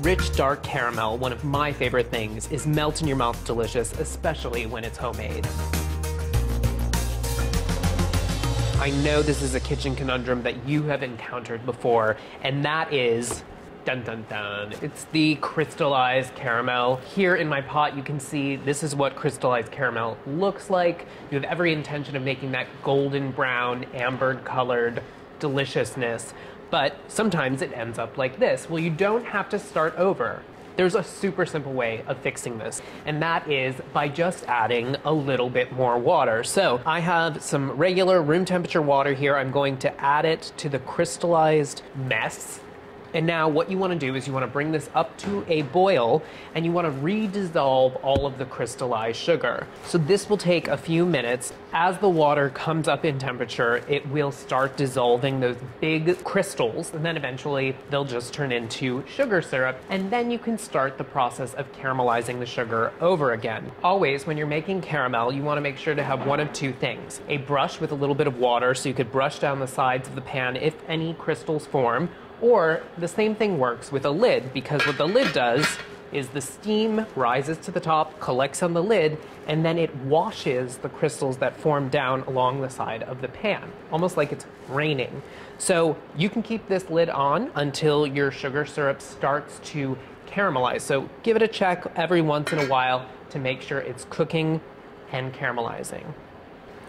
Rich, dark caramel, one of my favorite things, is melt in your mouth delicious, especially when it's homemade. I know this is a kitchen conundrum that you have encountered before, and that is, dun dun dun, it's the crystallized caramel. Here in my pot, you can see this is what crystallized caramel looks like. You have every intention of making that golden brown, amber colored deliciousness, but sometimes it ends up like this. Well, you don't have to start over. There's a super simple way of fixing this, and that is by just adding a little bit more water. So I have some regular room temperature water here. I'm going to add it to the crystallized mess. And now what you want to do is you want to bring this up to a boil, and you want to re-dissolve all of the crystallized sugar. So this will take a few minutes. As the water comes up in temperature, it will start dissolving those big crystals, and then eventually they'll just turn into sugar syrup, and then you can start the process of caramelizing the sugar over again. Always, when you're making caramel, you want to make sure to have one of two things. A brush with a little bit of water, so you could brush down the sides of the pan if any crystals form, or the same thing works with a lid, because what the lid does is the steam rises to the top, collects on the lid, and then it washes the crystals that form down along the side of the pan, almost like it's raining. So you can keep this lid on until your sugar syrup starts to caramelize. So give it a check every once in a while to make sure it's cooking and caramelizing.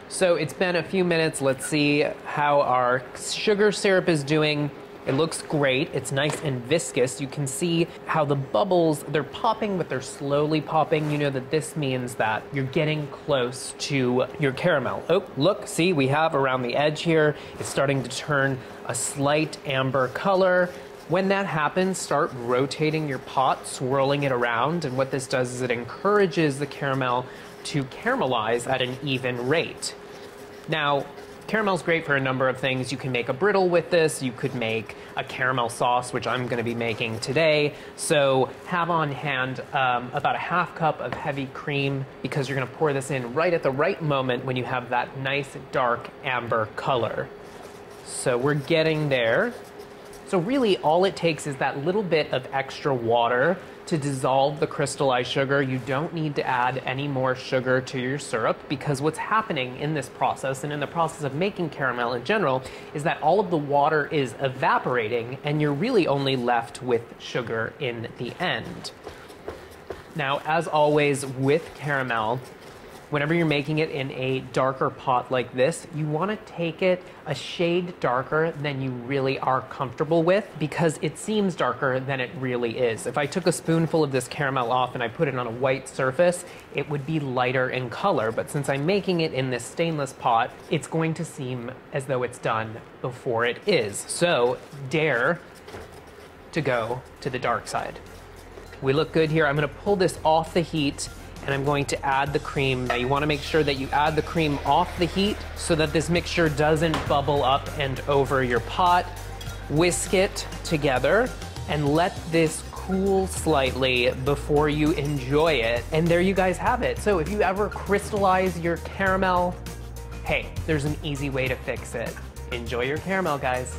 So it's been a few minutes. Let's see how our sugar syrup is doing. It looks great. It's nice and viscous. You can see how the bubbles, they're popping, but they're slowly popping. You know that this means that you're getting close to your caramel. Oh, look, see, we have around the edge here, it's starting to turn a slight amber color. When that happens, start rotating your pot, swirling it around, and what this does is it encourages the caramel to caramelize at an even rate. Now, caramel's great for a number of things. You can make a brittle with this. You could make a caramel sauce, which I'm going to be making today. So have on hand about a half cup of heavy cream, because you're going to pour this in right at the right moment when you have that nice dark amber color. So we're getting there. So really all it takes is that little bit of extra water to dissolve the crystallized sugar. You don't need to add any more sugar to your syrup, because what's happening in this process and in the process of making caramel in general is that all of the water is evaporating and you're really only left with sugar in the end. Now, as always with caramel, whenever you're making it in a darker pot like this, you want to take it a shade darker than you really are comfortable with, because it seems darker than it really is. If I took a spoonful of this caramel off and I put it on a white surface, it would be lighter in color. But since I'm making it in this stainless pot, it's going to seem as though it's done before it is. So dare to go to the dark side. We look good here. I'm going to pull this off the heat, and I'm going to add the cream. Now you want to make sure that you add the cream off the heat so that this mixture doesn't bubble up and over your pot. Whisk it together and let this cool slightly before you enjoy it. And there you guys have it. So if you ever crystallize your caramel, hey, there's an easy way to fix it. Enjoy your caramel, guys.